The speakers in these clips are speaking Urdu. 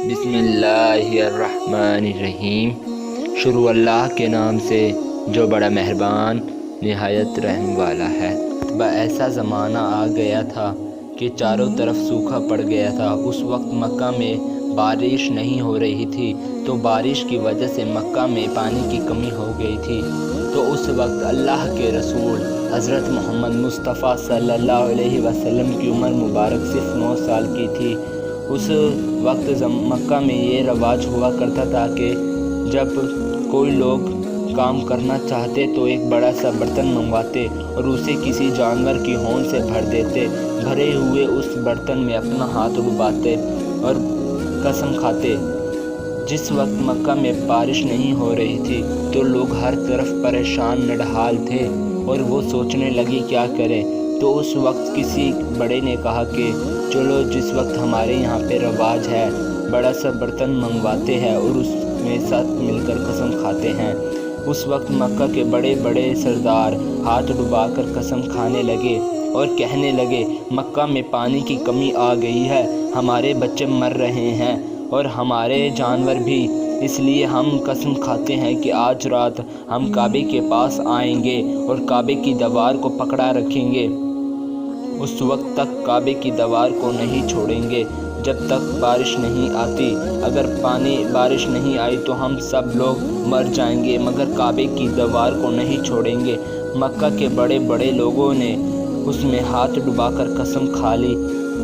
بسم اللہ الرحمن الرحیم۔ شروع اللہ کے نام سے جو بڑا مہربان نہایت رحم والا ہے۔ ایسا زمانہ آ گیا تھا کہ چاروں طرف سوکھا پڑ گیا تھا۔ اس وقت مکہ میں بارش نہیں ہو رہی تھی، تو بارش کی وجہ سے مکہ میں پانی کی کمی ہو گئی تھی۔ تو اس وقت اللہ کے رسول حضرت محمد مصطفیٰ صلی اللہ علیہ وسلم کی عمر مبارک صرف 9 سال کی تھی۔ اس وقت مکہ میں یہ رواج ہوا کرتا تھا کہ جب کوئی لوگ کام کرنا چاہتے تو ایک بڑا سا برتن منگواتے اور اسے کسی جانور کی ہون سے بھر دیتے۔ بھرے ہوئے اس برتن میں اپنا ہاتھ ڈباتے اور قسم کھاتے۔ جس وقت مکہ میں بارش نہیں ہو رہی تھی تو لوگ ہر طرف پریشان نڈھال تھے اور وہ سوچنے لگے کیا کریں۔ تو اس وقت کسی بڑے نے کہا کہ چلو جس وقت ہمارے یہاں پہ رواج ہے، بڑا سا برتن منگواتے ہیں اور اس میں ساتھ مل کر قسم کھاتے ہیں۔ اس وقت مکہ کے بڑے بڑے سردار ہاتھ ڈبا کر قسم کھانے لگے اور کہنے لگے مکہ میں پانی کی کمی آ گئی ہے، ہمارے بچے مر رہے ہیں اور ہمارے جانور بھی، اس لیے ہم قسم کھاتے ہیں کہ آج رات ہم کعبے کے پاس آئیں گے اور کعبے کی دیوار کو پکڑا رکھیں گے، اس وقت تک کعبے کی دیوار کو نہیں چھوڑیں گے جب تک بارش نہیں آتی۔ اگر بارش نہیں آئی تو ہم سب لوگ مر جائیں گے، مگر کعبے کی دیوار کو نہیں چھوڑیں گے۔ مکہ کے بڑے بڑے لوگوں نے اس میں ہاتھ ڈبا کر قسم کھا لی۔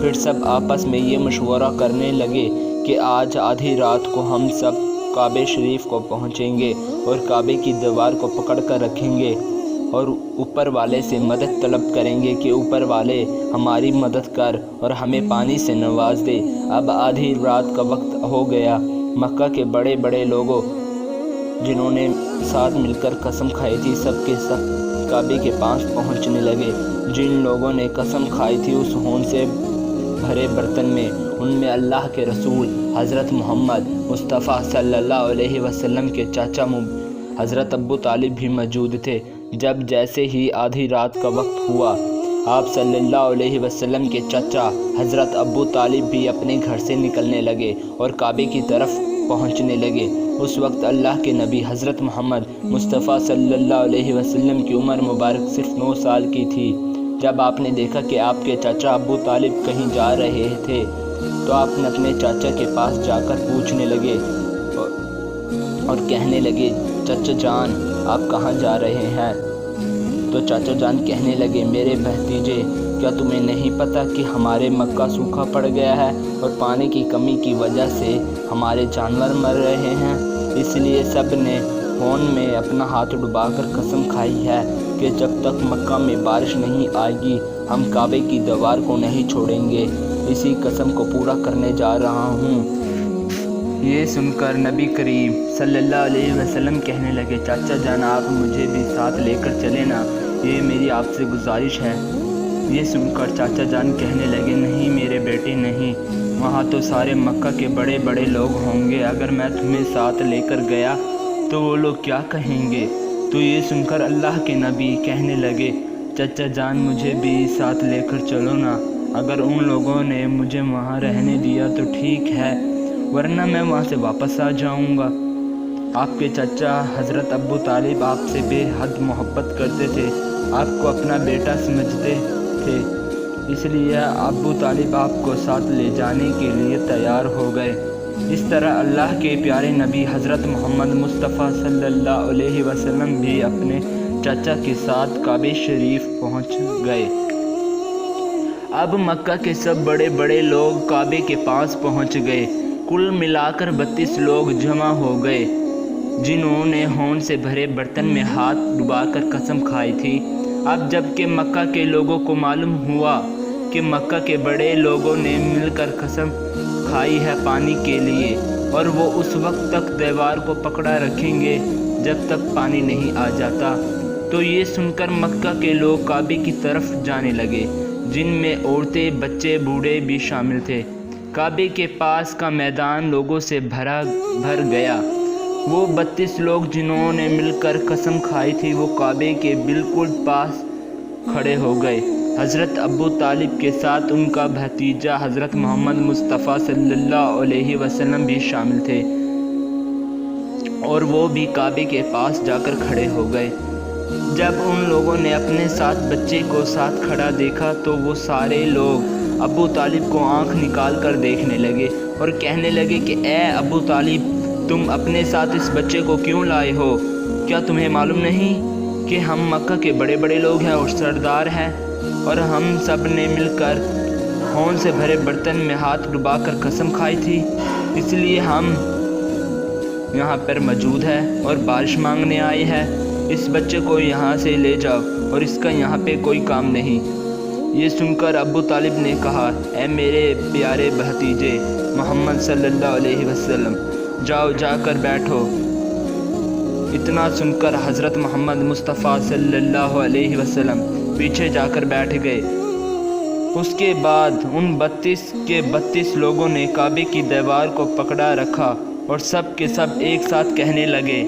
پھر سب آپس میں یہ مشورہ کرنے لگے کہ آج آدھی رات کو ہم سب کعبہ شریف کو پہنچیں گے اور کعبے کی دیوار کو پکڑ کر رکھیں گے اور اوپر والے سے مدد طلب کریں گے کہ اوپر والے ہماری مدد کر اور ہمیں پانی سے نواز دے۔ اب آدھی رات کا وقت ہو گیا۔ مکہ کے بڑے بڑے لوگوں جنہوں نے ساتھ مل کر قسم کھائی تھی سب کے سب کعبے کے پاس پہنچنے لگے۔ جن لوگوں نے قسم کھائی تھی اس ہون سے بھرے برتن میں، ان میں اللہ کے رسول حضرت محمد مصطفیٰ صلی اللہ علیہ وسلم کے چاچا حضرت ابو طالب بھی موجود تھے۔ جب جیسے ہی آدھی رات کا وقت ہوا، آپ صلی اللہ علیہ وسلم کے چچا حضرت ابو طالب بھی اپنے گھر سے نکلنے لگے اور کعبے کی طرف پہنچنے لگے۔ اس وقت اللہ کے نبی حضرت محمد مصطفیٰ صلی اللہ علیہ وسلم کی عمر مبارک صرف 9 سال کی تھی۔ جب آپ نے دیکھا کہ آپ کے چچا ابو طالب کہیں جا رہے تھے تو آپ نے اپنے چاچا کے پاس جا کر پوچھنے لگے اور کہنے لگے چچا جان آپ کہاں جا رہے ہیں؟ تو چاچا جان کہنے لگے میرے بھتیجے کیا تمہیں نہیں پتہ کہ ہمارے مکہ سوکھا پڑ گیا ہے اور پانی کی کمی کی وجہ سے ہمارے جانور مر رہے ہیں؟ اس لیے سب نے ہون میں اپنا ہاتھ ڈبا کر قسم کھائی ہے کہ جب تک مکہ میں بارش نہیں آئے گی ہم کعبے کی دیوار کو نہیں چھوڑیں گے۔ اسی قسم کو پورا کرنے جا رہا ہوں۔ یہ سن کر نبی کریم صلی اللہ علیہ وسلم کہنے لگے چاچا جان آپ مجھے بھی ساتھ لے کر چلیں نا، یہ میری آپ سے گزارش ہے۔ یہ سن کر چاچا جان کہنے لگے نہیں میرے بیٹے نہیں، وہاں تو سارے مکہ کے بڑے بڑے لوگ ہوں گے، اگر میں تمہیں ساتھ لے کر گیا تو وہ لوگ کیا کہیں گے؟ تو یہ سن کر اللہ کے نبی کہنے لگے چچا جان مجھے بھی ساتھ لے کر چلو نا، اگر ان لوگوں نے مجھے وہاں رہنے دیا تو ٹھیک ہے ورنہ میں وہاں سے واپس آ جاؤں گا۔ آپ کے چچا حضرت ابو طالب آپ سے بے حد محبت کرتے تھے، آپ کو اپنا بیٹا سمجھتے تھے، اس لیے ابو طالب آپ کو ساتھ لے جانے کے لیے تیار ہو گئے۔ اس طرح اللہ کے پیارے نبی حضرت محمد مصطفیٰ صلی اللہ علیہ وسلم بھی اپنے چچا کے ساتھ کعبہ شریف پہنچ گئے۔ اب مکہ کے سب بڑے بڑے لوگ کعبے کے پاس پہنچ گئے۔ کل ملا کر 32 لوگ جمع ہو گئے جنہوں نے ہون سے بھرے برتن میں ہاتھ ڈبا کر قسم کھائی تھی۔ اب جب کہ مکہ کے لوگوں کو معلوم ہوا کہ مکہ کے بڑے لوگوں نے مل کر قسم کھائی ہے پانی کے لیے اور وہ اس وقت تک دیوار کو پکڑا رکھیں گے جب تک پانی نہیں آ جاتا، تو یہ سن کر مکہ کے لوگ کعبے کی طرف جانے لگے، جن میں عورتیں بچے بوڑھے بھی شامل تھے۔ کعبے کے پاس کا میدان لوگوں سے بھر گیا۔ وہ 32 لوگ جنہوں نے مل کر قسم کھائی تھی وہ کعبے کے بالکل پاس کھڑے ہو گئے۔ حضرت ابو طالب کے ساتھ ان کا بھتیجا حضرت محمد مصطفیٰ صلی اللہ علیہ وسلم بھی شامل تھے، اور وہ بھی کعبے کے پاس جا کر کھڑے ہو گئے۔ جب ان لوگوں نے اپنے ساتھ بچے کو ساتھ کھڑا دیکھا تو وہ سارے لوگ ابو طالب کو آنکھ نکال کر دیکھنے لگے اور کہنے لگے کہ اے ابو طالب، تم اپنے ساتھ اس بچے کو کیوں لائے ہو؟ کیا تمہیں معلوم نہیں کہ ہم مکہ کے بڑے بڑے لوگ ہیں اور سردار ہیں، اور ہم سب نے مل کر خون سے بھرے برتن میں ہاتھ ڈبا کر قسم کھائی تھی، اس لیے ہم یہاں پر موجود ہے اور بارش مانگنے آئے ہیں۔ اس بچے کو یہاں سے لے جاؤ اور اس کا یہاں پہ کوئی کام نہیں۔ یہ سن کر ابو طالب نے کہا، اے میرے پیارے بھتیجے محمد صلی اللہ علیہ وسلم، جاؤ جا کر بیٹھو۔ اتنا سن کر حضرت محمد مصطفیٰ صلی اللہ علیہ وسلم پیچھے جا کر بیٹھ گئے۔ اس کے بعد ان 32 کے 32 لوگوں نے کعبے کی دیوار کو پکڑا رکھا اور سب کے سب ایک ساتھ کہنے لگے،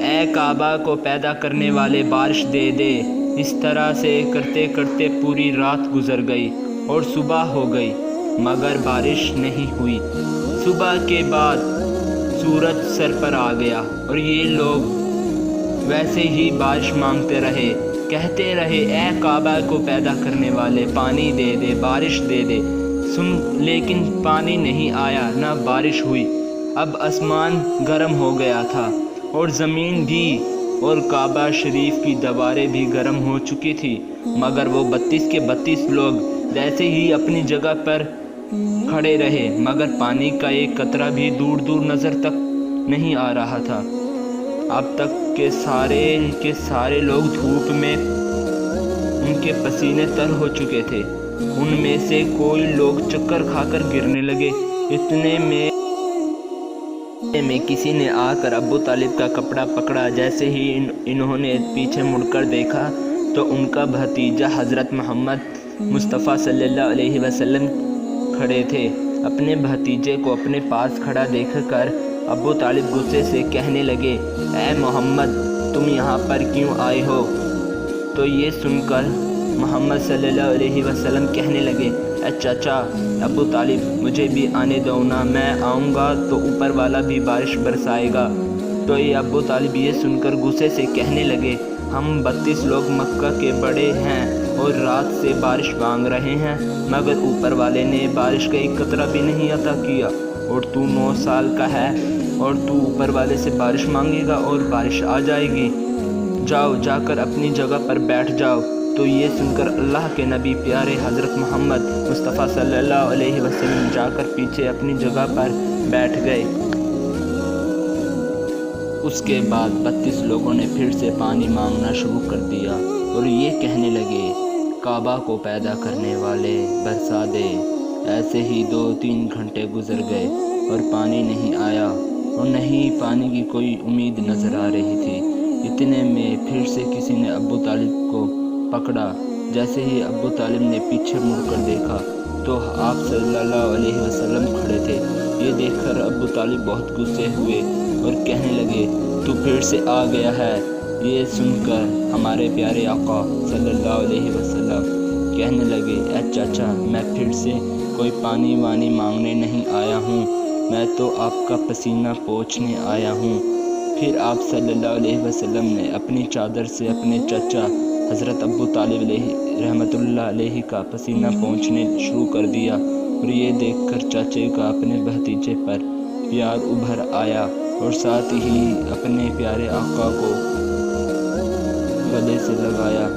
اے کعبہ کو پیدا کرنے والے، بارش دے دے۔ اس طرح سے کرتے کرتے پوری رات گزر گئی اور صبح ہو گئی، مگر بارش نہیں ہوئی۔ صبح کے بعد سورج سر پر آ گیا اور یہ لوگ ویسے ہی بارش مانگتے رہے، کہتے رہے، اے کعبہ کو پیدا کرنے والے، پانی دے دے، بارش دے دے۔ لیکن پانی نہیں آیا، نہ بارش ہوئی۔ اب آسمان گرم ہو گیا تھا اور زمین بھی، اور کعبہ شریف کی دیواریں بھی گرم ہو چکی تھی، مگر وہ 32 کے 32 لوگ ویسے ہی اپنی جگہ پر کھڑے رہے، مگر پانی کا ایک قطرہ بھی دور دور نظر تک نہیں آ رہا تھا۔ اب تک کے سارے لوگ دھوپ میں ان کے پسینے تر ہو چکے تھے۔ ان میں سے کوئی لوگ چکر کھا کر گرنے لگے۔ اتنے میں کسی نے آ کر ابو طالب کا کپڑا پکڑا۔ جیسے ہی انہوں نے پیچھے مڑ کر دیکھا تو ان کا بھتیجا حضرت محمد مصطفیٰ صلی اللہ علیہ وسلم کھڑے تھے۔ اپنے بھتیجے کو اپنے پاس کھڑا دیکھ کر ابو طالب غصے سے کہنے لگے، اے محمد، تم یہاں پر کیوں آئے ہو؟ تو یہ سن کر محمد صلی اللہ علیہ وسلم کہنے لگے، اے چچا ابو طالب، مجھے بھی آنے دو نا، میں آؤں گا تو اوپر والا بھی بارش برسائے گا۔ تو یہ ابو طالب یہ سن کر غصے سے کہنے لگے، ہم 32 لوگ مکہ کے بڑے ہیں اور رات سے بارش مانگ رہے ہیں، مگر اوپر والے نے بارش کا ایک قطرہ بھی نہیں عطا کیا، اور تو 9 سال کا ہے اور تو اوپر والے سے بارش مانگے گا اور بارش آ جائے گی۔ جاؤ جا کر اپنی جگہ پر بیٹھ جاؤ۔ تو یہ سن کر اللہ کے نبی پیارے حضرت محمد مصطفیٰ صلی اللہ علیہ وسلم جا کر پیچھے اپنی جگہ پر بیٹھ گئے۔ اس کے بعد 32 لوگوں نے پھر سے پانی مانگنا شروع کر دیا اور یہ کہنے لگے، کعبہ کو پیدا کرنے والے، برسا دے۔ ایسے ہی 2-3 گھنٹے گزر گئے اور پانی نہیں آیا اور نہ ہی پانی کی کوئی امید نظر آ رہی تھی۔ اتنے میں پھر سے کسی نے ابو طالب کو پکڑا۔ جیسے ہی ابو طالب نے پیچھے مڑ کر دیکھا تو آپ صلی اللہ علیہ وسلم کھڑے تھے۔ یہ دیکھ کر ابو طالب بہت غصے ہوئے اور کہنے لگے، تو پھر سے آ گیا ہے۔ یہ سن کر ہمارے پیارے آقا صلی اللہ علیہ وسلم کہنے لگے، اے چاچا، میں پھر سے کوئی پانی وانی مانگنے نہیں آیا ہوں، میں تو آپ کا پسینہ پوچھنے آیا ہوں۔ پھر آپ صلی اللہ علیہ وسلم نے اپنی چادر سے اپنے چچا حضرت ابو طالب رحمۃ اللہ علیہ کا پسینہ پوچھنے شروع کر دیا، اور یہ دیکھ کر چاچے کا اپنے بھتیجے پر پیار ابھر آیا اور ساتھ ہی اپنے پیارے آقا کو گلے سے لگایا،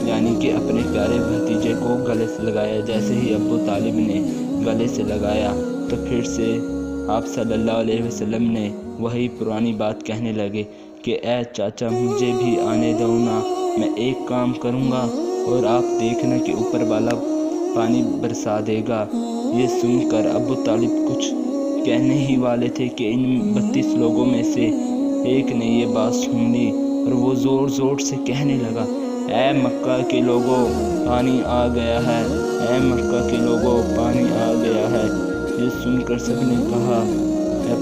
یعنی کہ اپنے پیارے بھتیجے کو گلے سے لگایا۔ جیسے ہی ابو طالب نے گلے سے لگایا تو پھر سے آپ صلی اللہ علیہ وسلم نے وہی پرانی بات کہنے لگے کہ اے چاچا، مجھے بھی آنے دو نا، میں ایک کام کروں گا اور آپ دیکھنا کہ اوپر والا پانی برسا دے گا۔ یہ سن کر ابو طالب کچھ کہنے ہی والے تھے کہ ان 32 لوگوں میں سے ایک نے یہ بات سن لی اور وہ زور زور سے کہنے لگا، اے مکہ کے لوگوں، پانی آ گیا ہے، اے مکہ کے لوگوں، پانی آ گیا ہے۔ یہ سن کر سب نے کہا، اے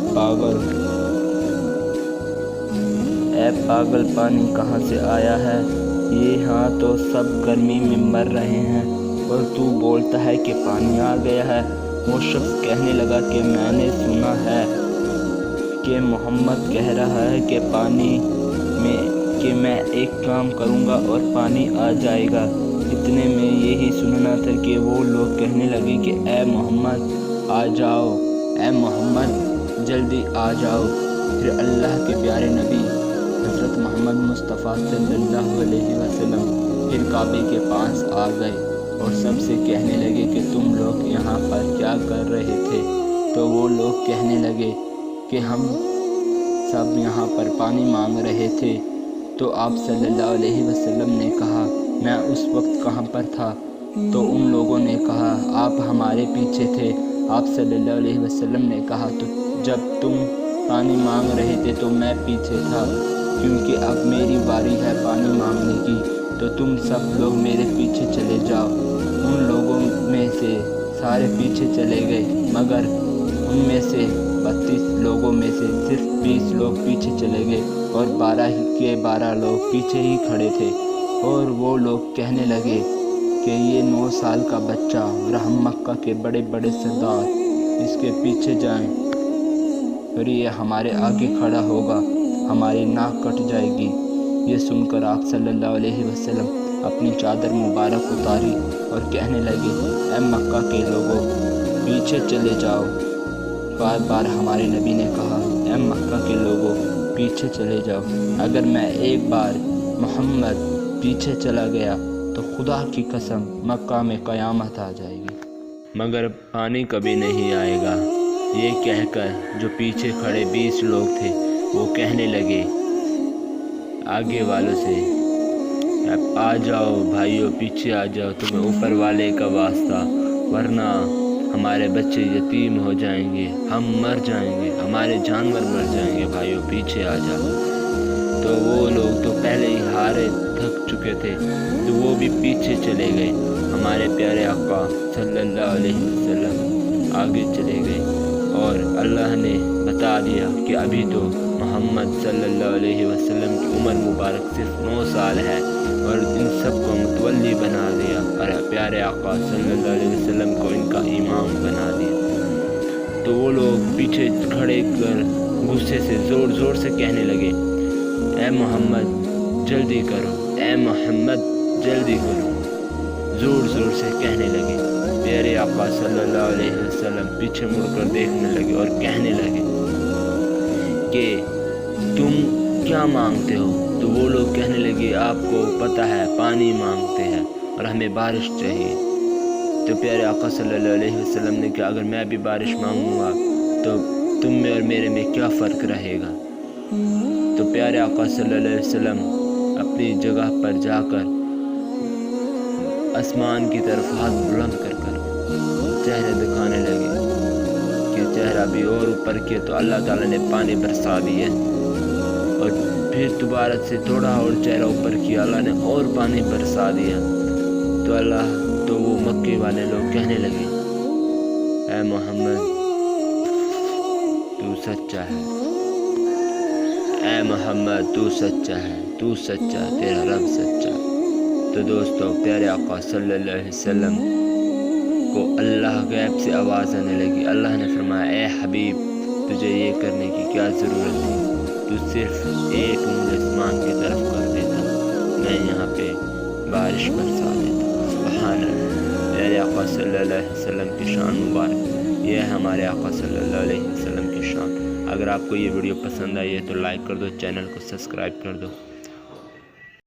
پاگل، پانی کہاں سے آیا ہے؟ یہ ہاں تو سب گرمی میں مر رہے ہیں اور تو بولتا ہے کہ پانی آ گیا ہے۔ وہ شخص کہنے لگا کہ میں نے سنا ہے کہ محمد کہہ رہا ہے کہ میں ایک کام کروں گا اور پانی آ جائے گا۔ اتنے میں یہی سننا تھا کہ وہ لوگ کہنے لگے کہ اے محمد آ جاؤ، اے محمد جلدی آ جاؤ۔ پھر اللہ کے پیارے نبی حضرت محمد مصطفیٰ صلی اللہ علیہ وسلم پھر کعبے کے پاس آ گئے اور سب سے کہنے لگے کہ تم لوگ یہاں پر کیا کر رہے تھے؟ تو وہ لوگ کہنے لگے کہ ہم سب یہاں پر پانی مانگ رہے تھے۔ تو آپ صلی اللہ علیہ وسلم نے کہا میں اس وقت کہاں پر تھا؟ تو ان لوگوں نے کہا آپ ہمارے پیچھے تھے۔ آپ صلی اللہ علیہ وسلم نے کہا تو جب تم پانی مانگ رہے تھے تو میں پیچھے تھا، کیونکہ اب میری باری ہے پانی مانگنے کی، تو تم سب لوگ میرے پیچھے چلے جاؤ۔ ان لوگوں میں سے سارے پیچھے چلے گئے، مگر ان میں سے 32 لوگوں میں سے صرف 20 لوگ پیچھے چلے گئے اور 12 لوگ پیچھے ہی کھڑے تھے۔ اور وہ لوگ کہنے لگے کہ یہ 9 سال کا بچہ اور ہم مکہ کے بڑے بڑے سردار اس کے پیچھے جائیں، پھر یہ ہمارے آگے کھڑا ہوگا، ہماری ناک کٹ جائے گی۔ یہ سن کر آپ صلی اللہ علیہ وسلم اپنی چادر مبارک اتاری اور کہنے لگے اے مکہ کے لوگوں پیچھے چلے جاؤ۔ بار بار ہمارے نبی نے کہا اے مکہ کے لوگوں پیچھے چلے جاؤ۔ اگر میں ایک بار محمد پیچھے چلا گیا تو خدا کی قسم مکہ میں قیامت آ جائے گی، مگر پانی کبھی نہیں آئے گا۔ یہ کہہ کر جو پیچھے کھڑے 20 لوگ تھے وہ کہنے لگے آگے والوں سے آ جاؤ بھائیو، پیچھے آ جاؤ، تمہیں اوپر والے کا واسطہ، ورنہ ہمارے بچے یتیم ہو جائیں گے، ہم مر جائیں گے، ہمارے جانور مر جائیں گے، بھائیو پیچھے آ جاؤ۔ تو وہ لوگ تو پہلے ہی ہارے تھک چکے تھے تو وہ بھی پیچھے چلے گئے۔ ہمارے پیارے آقا صلی اللہ علیہ وسلم آگے چلے گئے اور اللہ نے بتا دیا کہ ابھی تو محمد صلی اللہ علیہ وسلم کی عمر مبارک صرف 9 سال ہے، اور ان سب کو متولی بنا دیا اور پیارے آقا صلی اللہ علیہ وسلم کو ان کا امام بنا دیا۔ تو وہ لوگ پیچھے کھڑے کر غصے سے زور زور سے کہنے لگے اے محمد جلدی کرو، اے محمد جلدی کرو، زور زور سے کہنے لگے۔ پیارے آقا صلی اللہ علیہ وسلم پیچھے مڑ کر دیکھنے لگے اور کہنے لگے کہ تم کیا مانگتے ہو؟ تو وہ لوگ کہنے لگے آپ کو پتہ ہے پانی مانگتے ہیں اور ہمیں بارش چاہیے۔ تو پیارے آقا صلی اللہ علیہ وسلم نے کہا اگر میں بھی بارش مانگوں گا تو تم میں اور میرے میں کیا فرق رہے گا؟ تو پیارے آقا صلی اللہ علیہ وسلم اپنی جگہ پر جا کر آسمان کی طرف ہاتھ بلند کر کر چہرے دکھانے لگے کہ چہرہ بھی اور اوپر کیا تو اللہ تعالیٰ نے پانی برسا دیا، اور پھر دوبارہ سے تھوڑا اور چہرہ اوپر کیا، اللہ نے اور پانی برسا دیا۔ تو وہ مکے والے لوگ کہنے لگے اے محمد تو سچا ہے، اے محمد تو سچا ہے، تو سچا، تیرا رب سچا۔ تو دوستو پیارے آقا صلی اللہ علیہ وسلم کو اللہ غیب سے آواز آنے لگی۔ اللہ نے فرمایا اے حبیب تجھے یہ کرنے کی کیا ضرورت تھی؟ تو صرف ایک انگلی آسمان کی طرف کر دیتا، میں یہاں پہ بارش برسا دیتا۔ سبحان اللہ، پیارے آقا صلی اللہ علیہ وسلم کی شان مبارک، یہ ہے ہمارے آقا صلی اللہ علیہ وسلم کی شان۔ اگر آپ کو یہ ویڈیو پسند آئی ہے تو لائک کر دو، چینل کو سبسکرائب کر دو۔